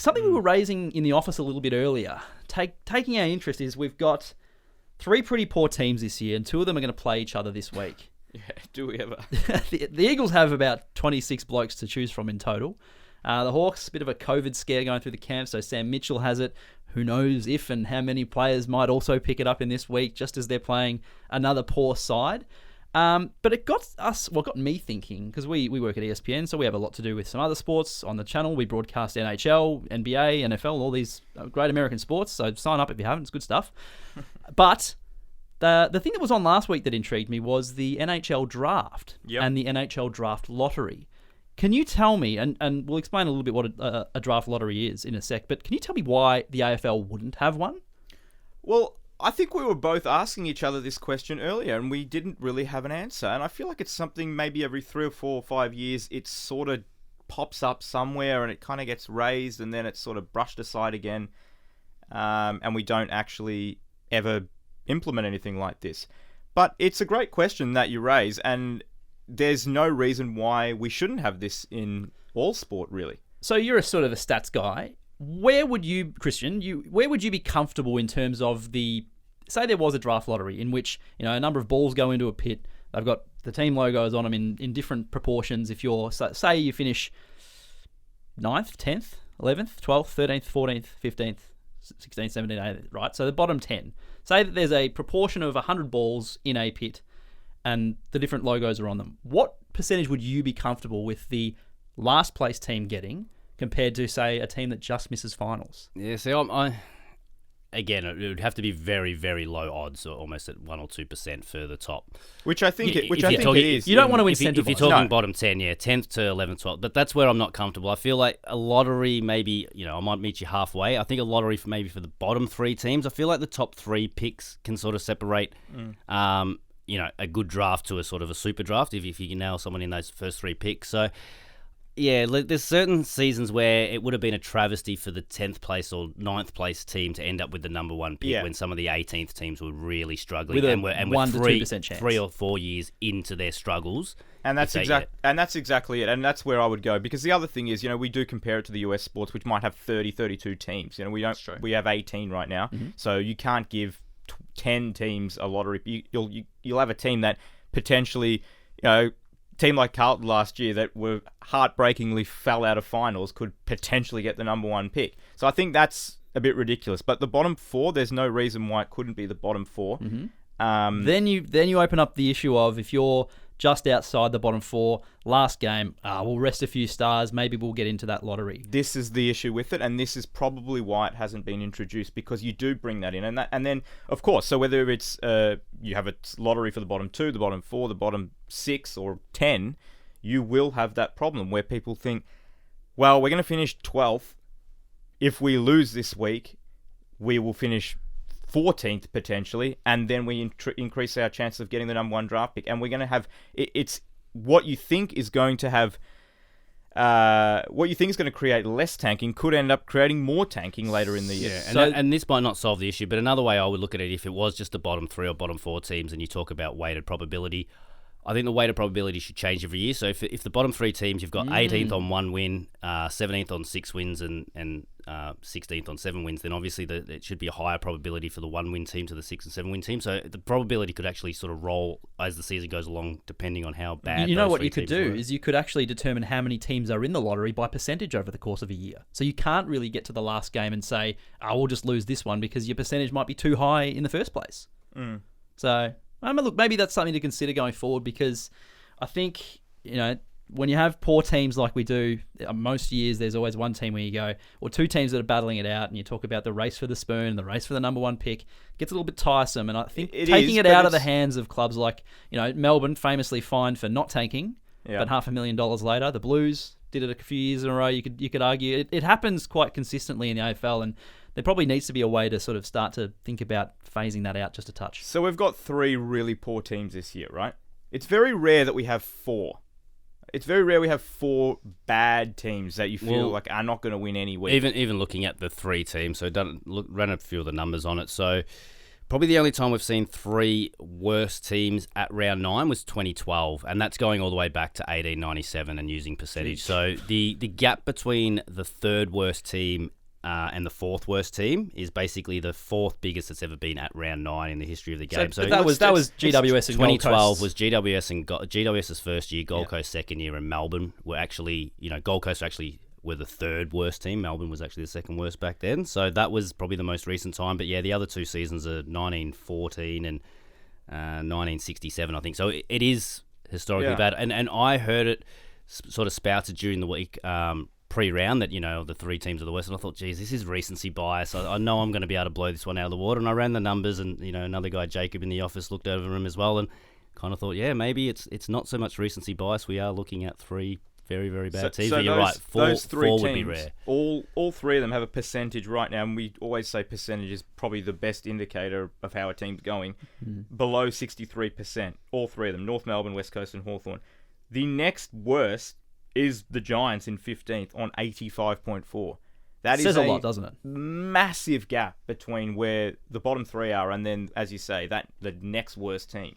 something we were raising in the office a little bit earlier, taking our interest is we've got 3 pretty poor teams this year, and 2 of them are going to play each other this week. Yeah, do we ever? The Eagles have about 26 blokes to choose from in total. The Hawks, a bit of a COVID scare going through the camp, so Sam Mitchell has it. Who knows if and how many players might also pick it up in this week, just as they're playing another poor side. But it got me thinking, because we work at ESPN, so we have a lot to do with some other sports on the channel. We broadcast NHL, NBA, NFL, all these great American sports, so sign up if you haven't, it's good stuff. But the thing that was on last week that intrigued me was the NHL draft and the NHL draft lottery. Can you tell me, and we'll explain a little bit what a draft lottery is in a sec, but can you tell me why the AFL wouldn't have one? Well, I think we were both asking each other this question earlier, and we didn't really have an answer. And I feel like it's something maybe every 3 or 4 or 5 years, it sort of pops up somewhere and it kind of gets raised and then it's sort of brushed aside again. And we don't actually ever implement anything like this. But it's a great question that you raise, and there's no reason why we shouldn't have this in all sport, really. So you're a sort of a stats guy. Where would you, Christian, where would you be comfortable in terms of say there was a draft lottery in which, a number of balls go into a pit, they've got the team logos on them in different proportions. If you're, say you finish 9th, 10th, 11th, 12th, 13th, 14th, 15th, 16th, 17th, 18th, right? So the bottom 10. Say that there's a proportion of 100 balls in a pit and the different logos are on them. What percentage would you be comfortable with the last place team getting compared to, say, a team that just misses finals? Yeah, see, again, it would have to be very, very low odds, or almost at 1 or 2% for the top. Which I think it is. You don't want to incentivize. If you're talking bottom 10, 10th to 11th, 12th. But that's where I'm not comfortable. I feel like a lottery, maybe, I might meet you halfway. I think a lottery for the bottom 3 teams. I feel like the top 3 picks can sort of separate, a good draft to a sort of a super draft if you can nail someone in those first 3 picks. So, yeah, there's certain seasons where it would have been a travesty for the 10th place or 9th place team to end up with the number 1 pick when some of the 18th teams were really struggling with and were 1 to 2% chance. 3 or 4 years into their struggles. And that's exactly it. And that's where I would go, because the other thing is, we do compare it to the US sports, which might have 30, 32 teams. We have 18 right now. Mm-hmm. So you can't give 10 teams a lottery. You'll have a team that potentially, team like Carlton last year that were heartbreakingly fell out of finals could potentially get the number 1 pick. So I think that's a bit ridiculous. But the bottom 4, there's no reason why it couldn't be the bottom 4. Mm-hmm. Then you open up the issue of, if you're just outside the bottom 4, last game, we'll rest a few stars, maybe we'll get into that lottery. This is the issue with it, and this is probably why it hasn't been introduced, because you do bring that in. And then, of course, so whether it's you have a lottery for the bottom 2, the bottom 4, the bottom 6, or 10, you will have that problem where people think, well, we're going to finish 12th. If we lose this week, we will finish 14th potentially, and then we increase our chance of getting the number 1 draft pick, and we're going to have it's what you think is going to have what you think is going to create less tanking could end up creating more tanking later in the year. And this might not solve the issue, but another way I would look at it, if it was just the bottom 3 or bottom 4 teams and you talk about weighted probability, I think the weighted probability should change every year. So if the bottom 3 teams, you've got 18th on 1 win, 17th on 6 wins, and 16th on 7 wins, then obviously it should be a higher probability for the 1-win team to the 6 and 7 win team. So the probability could actually sort of roll as the season goes along, depending on how bad. What you could do is you could actually determine how many teams are in the lottery by percentage over the course of a year. So you can't really get to the last game and say, we'll just lose this one because your percentage might be too high in the first place. So, look, maybe that's something to consider going forward, because I think, when you have poor teams like we do, most years there's always one team where you go, or 2 teams that are battling it out, and you talk about the race for the spoon, the race for the number 1 pick. It gets a little bit tiresome, and I think taking it out of the hands of clubs like, Melbourne, famously fined for not tanking, but $500,000 later, the Blues did it a few years in a row. You could argue it happens quite consistently in the AFL, and there probably needs to be a way to sort of start to think about phasing that out just a touch. So we've got 3 really poor teams this year, right? It's very rare that we have 4. It's very rare we have 4 bad teams that you feel like are not going to win any week. Even looking at the 3 teams, so run a few of the numbers on it. So Probably the only time we've seen 3 worst teams at round 9 was 2012, and that's going all the way back to 1897 and using percentage. So the gap between the 3rd worst team and the 4th worst team is basically the 4th biggest that's ever been at round 9 in the history of the game. So that was GWS and 2012 was GWS and GWS's first year, Gold Coast second year, and Melbourne were actually, Gold Coast were the 3rd worst team. Melbourne was actually the 2nd worst back then. So that was probably the most recent time. But yeah, the other 2 seasons are 1914 and 1967, I think. So it is historically bad. And I heard it sort of spouted during the week pre-round that, the 3 teams of the West. And I thought, geez, this is recency bias. I know I'm going to be able to blow this one out of the water. And I ran the numbers and, another guy, Jacob, in the office looked over them as well and kind of thought, yeah, maybe it's not so much recency bias. We are looking at 3 very, very bad teams. But you're right. Those 3 four teams would be rare. All 3 of them have a percentage right now, and we always say percentage is probably the best indicator of how a team's going. Below 63%. All 3 of them: North Melbourne, West Coast, and Hawthorn. The next worst is the Giants in 15th on 85.4. That says a lot, doesn't it? Massive gap between where the bottom 3 are, and then, as you say, the next worst team.